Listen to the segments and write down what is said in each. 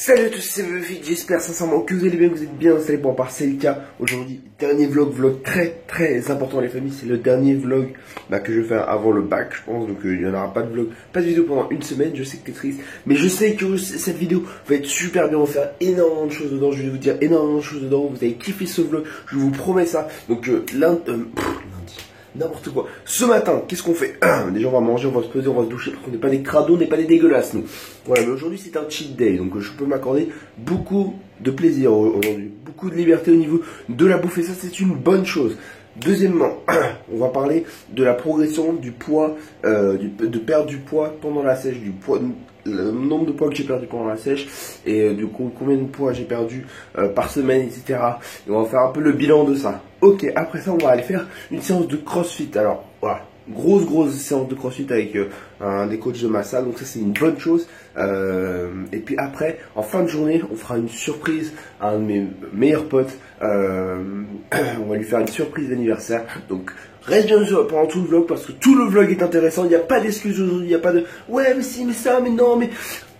Salut à tous, c'est Buffy, j'espère sincèrement que vous allez bien, que vous êtes bien installés pour en part, c'est le cas. Aujourd'hui, dernier vlog très important les familles, c'est le dernier vlog que je vais faire avant le bac, je pense, donc il n'y en aura pas de vlog, pas de vidéo pendant une semaine, je sais que t'es triste, mais je sais que cette vidéo va être super bien, on va faire énormément de choses dedans, je vais vous dire énormément de choses dedans, vous allez kiffer ce vlog, je vous promets ça, donc lundi, n'importe quoi. Ce matin, qu'est-ce qu'on fait? Déjà, on va manger, on va se poser, on va se doucher, parce qu'on n'est pas des crados, on n'est pas des dégueulasses, nous. Voilà, mais aujourd'hui, c'est un cheat day, donc je peux m'accorder beaucoup de plaisir aujourd'hui, beaucoup de liberté au niveau de la bouffe, et ça, c'est une bonne chose. Deuxièmement, on va parler de la progression du poids, de perdre du poids pendant la sèche, le nombre de poids que j'ai perdu pendant la sèche et du coup combien de poids j'ai perdu par semaine, etc. Et on va faire un peu le bilan de ça. Ok, après ça on va aller faire une séance de crossfit. Alors voilà, grosse séance de crossfit avec un des coachs de ma salle, donc ça c'est une bonne chose. Et puis après, en fin de journée, on fera une surprise à un de mes meilleurs potes. On va lui faire une surprise d'anniversaire. Donc reste bien pendant tout le vlog parce que tout le vlog est intéressant. Il n'y a pas d'excuses aujourd'hui, il n'y a pas de ouais mais si mais ça mais non mais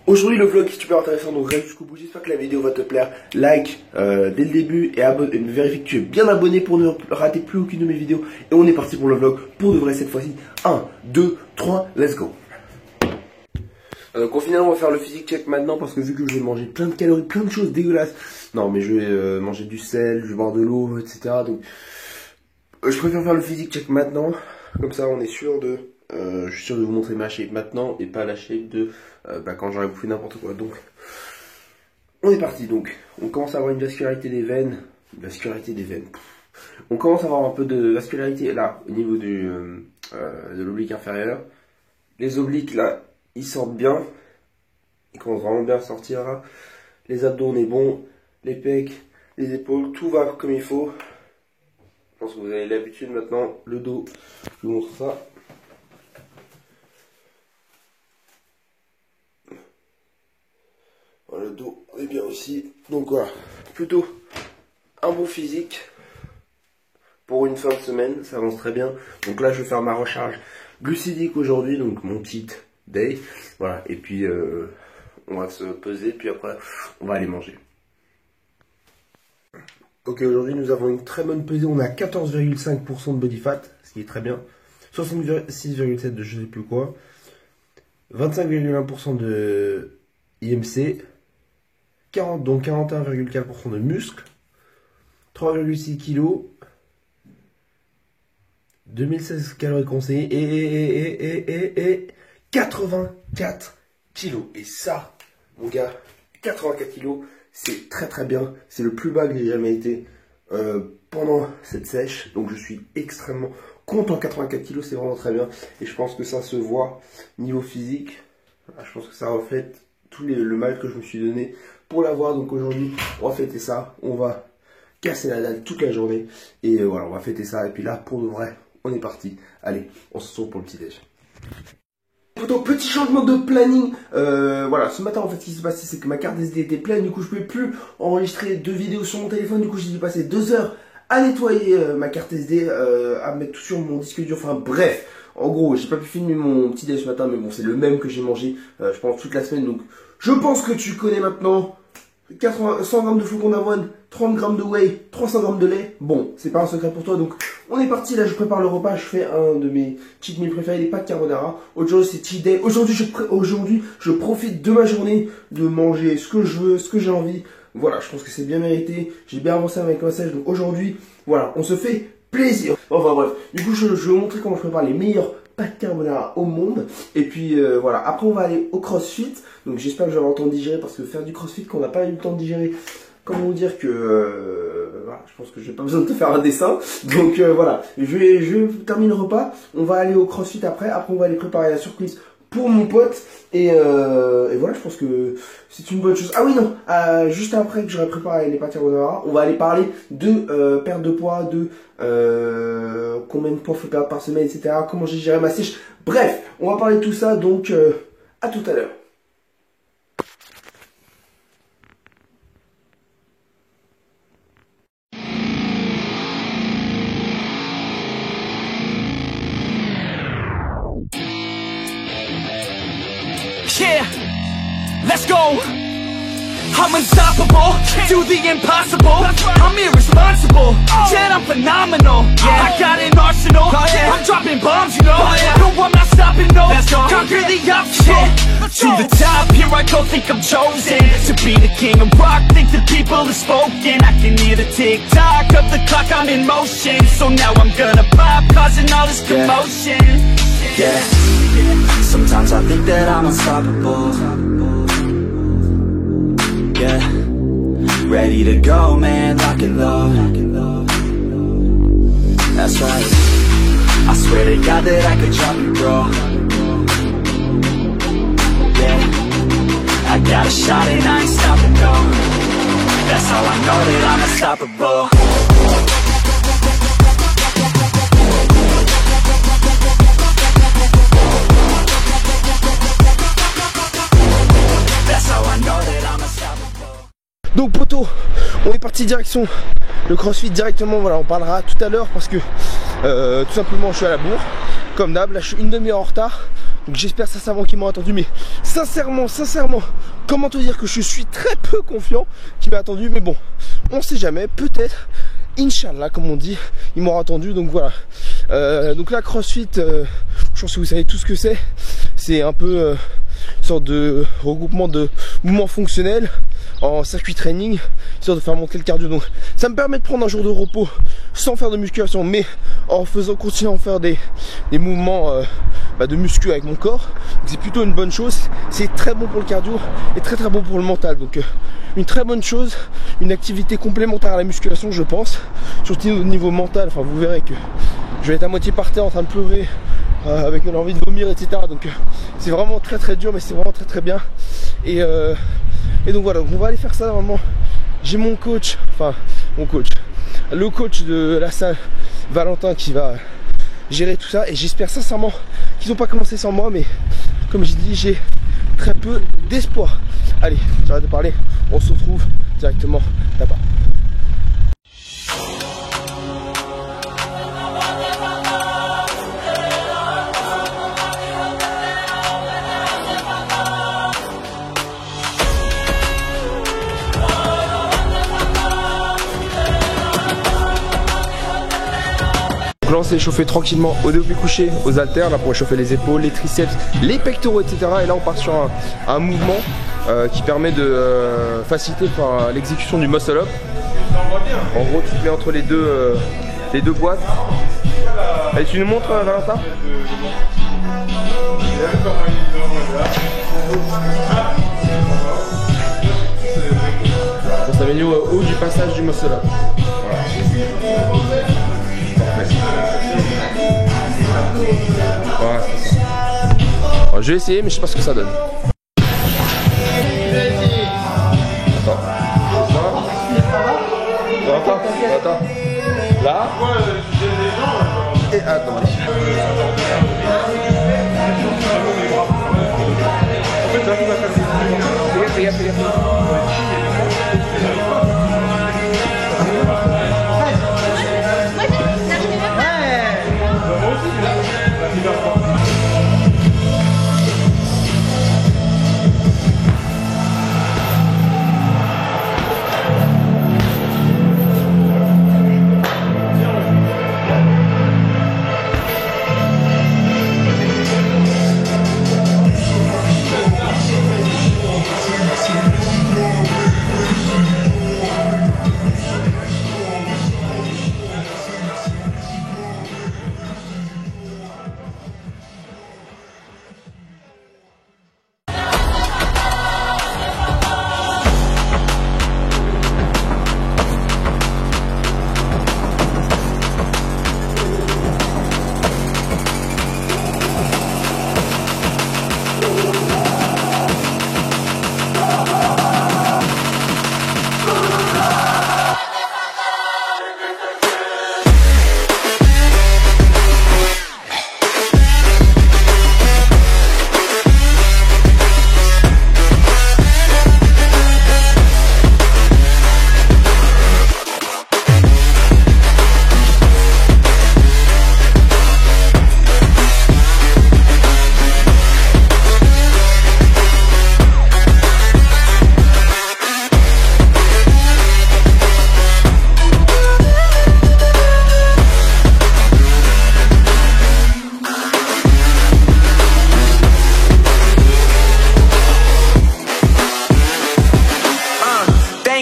aujourd'hui le vlog est super intéressant, donc reste jusqu'au bout. J'espère que la vidéo va te plaire. Like dès le début et vérifie que tu es bien abonné pour ne rater plus aucune de mes vidéos. Et on est parti pour le vlog pour de vrai cette fois-ci. 1, 2, 3, let's go. Donc au final on va faire le physique check maintenant parce que vu que je vais manger plein de calories, plein de choses dégueulasses. Non mais je vais manger du sel, je vais boire de l'eau, etc. Donc je préfère faire le physique check maintenant. Comme ça on est sûr de... je suis sûr de vous montrer ma shape maintenant et pas la shape de quand j'aurai bouffé n'importe quoi. Donc on est parti. Donc on commence à avoir une vascularité des veines. On commence à avoir un peu de vascularité là au niveau de l'oblique inférieur. Les obliques là ils sortent bien, ils commencent vraiment bien à sortir là. Les abdos on est bon, les pecs, les épaules, tout va comme il faut. Je pense que vous avez l'habitude maintenant. Le dos, je vous montre ça. Voilà, le dos on est bien aussi. Donc voilà, plutôt un bon physique pour une fin de semaine, ça avance très bien. Donc là je vais faire ma recharge glucidique aujourd'hui, donc mon cheat day, voilà, et puis on va se peser, puis après on va aller manger. Ok, aujourd'hui nous avons une très bonne pesée, on a 14,5% de body fat, ce qui est très bien, 66,7% de je sais plus quoi, 25,1% de IMC, donc 41,4% de muscles, 3,6 kg, 2016 calories conseillées et 84 kilos. Et ça, mon gars, 84 kilos, c'est très bien. C'est le plus bas que j'ai jamais été pendant cette sèche. Donc je suis extrêmement content. 84 kilos, c'est vraiment très bien. Et je pense que ça se voit niveau physique. Je pense que ça reflète tout le mal que je me suis donné pour l'avoir. Donc aujourd'hui, on va fêter ça. On va casser la dalle toute la journée. Et voilà, on va fêter ça. Et puis là, pour de vrai, on est parti. Allez, on se retrouve pour le petit déj. Petit changement de planning. Voilà, ce matin en fait ce qui s'est passé c'est que ma carte SD était pleine, du coup je pouvais plus enregistrer de vidéos sur mon téléphone, du coup j'ai dû passer 2 heures à nettoyer ma carte SD, à mettre tout sur mon disque dur, enfin bref. En gros, j'ai pas pu filmer mon petit déj ce matin, mais bon c'est le même que j'ai mangé je pense toute la semaine, donc je pense que tu connais maintenant. 100 grammes de flocons d'avoine, 30 grammes de whey, 300 grammes de lait. Bon, c'est pas un secret pour toi, donc on est parti. Là, je prépare le repas. Je fais un de mes cheat meals préférés, les pâtes carbonara. Aujourd'hui, c'est cheat day. Aujourd'hui, je profite de ma journée de manger ce que je veux, ce que j'ai envie. Voilà, je pense que c'est bien mérité. J'ai bien avancé avec ma sèche. Donc aujourd'hui, voilà, on se fait plaisir. Enfin bref, du coup, je vais vous montrer comment je prépare les meilleurs pâtes carbonara au monde. Et puis voilà, après on va aller au crossfit. Donc j'espère que j'aurai le temps de digérer, parce que faire du crossfit qu'on n'a pas eu le temps de digérer, comment dire que voilà, je pense que j'ai pas besoin de te faire un dessin. Donc voilà, je termine le repas. On va aller au crossfit après on va aller préparer la surprise pour mon pote. Et voilà, je pense que c'est une bonne chose. Ah oui non, juste après que j'aurai préparé les pâtes carbonara, on va aller parler de perte de poids, de combien de poids faut perdre par semaine, etc. Comment j'ai géré ma sèche. Bref, on va parler de tout ça, donc à tout à l'heure. Yeah, let's go. I'm unstoppable, do the impossible. I'm irresponsible, yet I'm phenomenal. I got an arsenal, I'm dropping bombs, you know. No, I'm not stopping, no. Conquer the obstacle. To the top, here I go, think I'm chosen to be the king of rock, think the people have spoken. I can hear the tick-tock of the clock, I'm in motion. So now I'm gonna pop, causing all this commotion. Yeah, sometimes I think that I'm unstoppable. Yeah, ready to go, man, lock and load. That's right, I swear to God that I could drop you, bro. Yeah, I got a shot and I ain't stopping, no. That's how I know that I'm unstoppable. Donc poto, on est parti direction le CrossFit directement, voilà, on parlera tout à l'heure parce que tout simplement je suis à la bourre, comme d'hab, là je suis une demi-heure en retard, donc j'espère sincèrement qu'ils m'ont attendu, mais sincèrement, comment te dire que je suis très peu confiant qu'ils m'aient attendu, mais bon, on sait jamais, peut-être, Inch'Allah comme on dit, ils m'ont attendu, donc voilà. Donc là CrossFit, je pense que vous savez tout ce que c'est un peu une sorte de regroupement de mouvements fonctionnels en circuit training, histoire de faire monter le cardio. Donc ça me permet de prendre un jour de repos sans faire de musculation, mais en faisant continuer à faire des mouvements de muscu avec mon corps. C'est plutôt une bonne chose, c'est très bon pour le cardio et très bon pour le mental. Donc une très bonne chose, une activité complémentaire à la musculation, je pense, surtout au niveau mental. Enfin vous verrez que je vais être à moitié par terre en train de pleurer, avec l'envie de vomir, etc. Donc c'est vraiment très dur, mais c'est vraiment très bien. Et donc voilà, on va aller faire ça normalement. J'ai mon coach, le coach de la salle, Valentin, qui va gérer tout ça. Et j'espère sincèrement qu'ils n'ont pas commencé sans moi, mais comme j'ai dit, j'ai très peu d'espoir. Allez, j'arrête de parler, on se retrouve directement là-bas. Là on s'est échauffé tranquillement au développé couché, aux haltères, là pour échauffer les épaules, les triceps, les pectoraux, etc. Et là on part sur un mouvement qui permet de faciliter l'exécution du muscle up. En gros tu te mets entre les deux boîtes. Allez, tu nous montres Valentin? On s'améliore au haut du passage du muscle up. Voilà, c'est ça. Alors, je vais essayer, mais je sais pas ce que ça donne. Attends. Là. Et attends. Fais gaffe.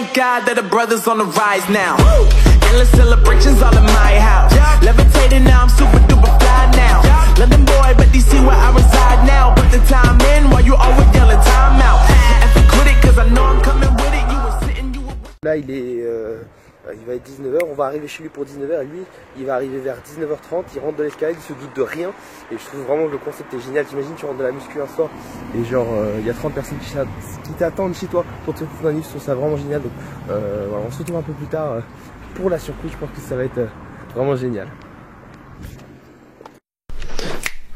thank God that the brothers on the rise now. Endless celebrations all in my house. Levitating now, I'm super duper fly now. London boy, but DC where I reside now. Put the time in while you always yelling time out. And if you quit it, cause I know I'm coming with it. You were sitting, you were... Là il va être 19h, on va arriver chez lui pour 19h et lui il va arriver vers 19h30, il rentre de l'escalade, il se doute de rien et je trouve vraiment que le concept est génial. T'imagines, tu rentres de la muscu un soir et genre il y a 30 personnes qui t'attendent chez toi pour te faire un livre, je trouve ça vraiment génial. Donc voilà, on se retrouve un peu plus tard pour la surprise, je pense que ça va être vraiment génial.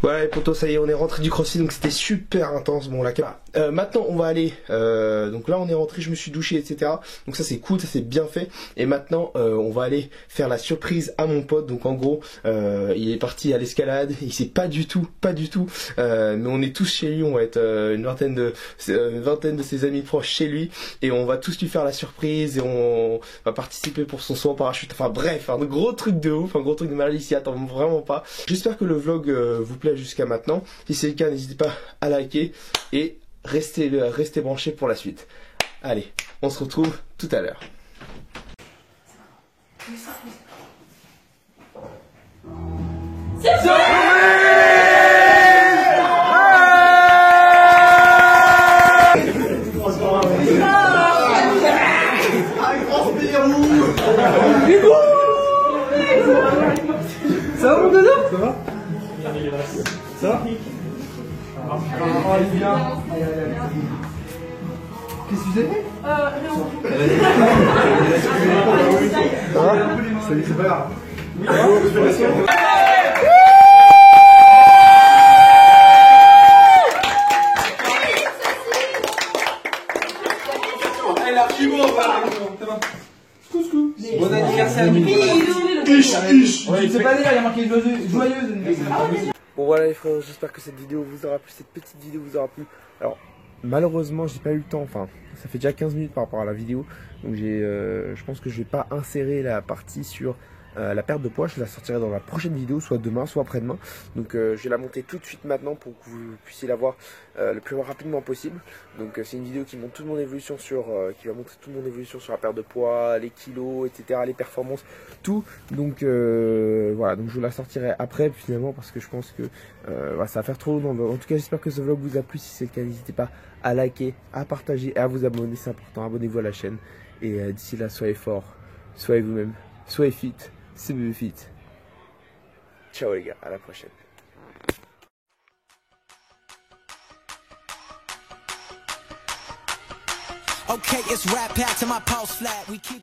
Voilà les potos, ça y est, on est rentré du crossfit, donc c'était super intense. Bon, la caméra. Maintenant, on va aller. Donc là, on est rentré, je me suis douché, etc. Donc ça, c'est cool, ça c'est bien fait. Et maintenant, on va aller faire la surprise à mon pote. Donc en gros, il est parti à l'escalade. Il sait pas du tout. Mais on est tous chez lui. On va être une vingtaine de ses amis proches chez lui, et on va tous lui faire la surprise et on va participer pour son saut en parachute. Enfin bref, un gros truc de ouf, un gros truc de malade. Il s'y attend vraiment pas. J'espère que le vlog vous plaît jusqu'à maintenant. Si c'est le cas, n'hésitez pas à liker et restez branchés pour la suite. Allez, on se retrouve tout à l'heure. Ça va mon dodo? Ça va? Ça va? Oh, il vient. Qu'est-ce que vous avez fait? Salut, c'est pas grave. Bon anniversaire, c'est pas dire, il y a marqué joyeux anniversaire. Bon voilà les frères, j'espère que cette vidéo vous aura plu, cette petite vidéo vous aura plu. Alors malheureusement j'ai pas eu le temps, enfin ça fait déjà 15 minutes par rapport à la vidéo. Donc je pense que je vais pas insérer la partie sur la perte de poids. Je la sortirai dans la prochaine vidéo, soit demain, soit après-demain. Donc je vais la monter tout de suite maintenant pour que vous puissiez la voir le plus rapidement possible. Donc c'est une vidéo qui montre toute mon évolution qui va montrer toute mon évolution sur la perte de poids, les kilos, etc., les performances, tout. Donc voilà, donc je la sortirai après finalement parce que je pense que voilà, ça va faire trop long. En tout cas j'espère que ce vlog vous a plu. Si c'est le cas, n'hésitez pas à liker, à partager et à vous abonner, c'est important. Abonnez-vous à la chaîne et d'ici là soyez forts, soyez vous-même, soyez fit. C'est fit. Ciao les gars, à la prochaine. Okay, it's rap out to my pulse flat. We keep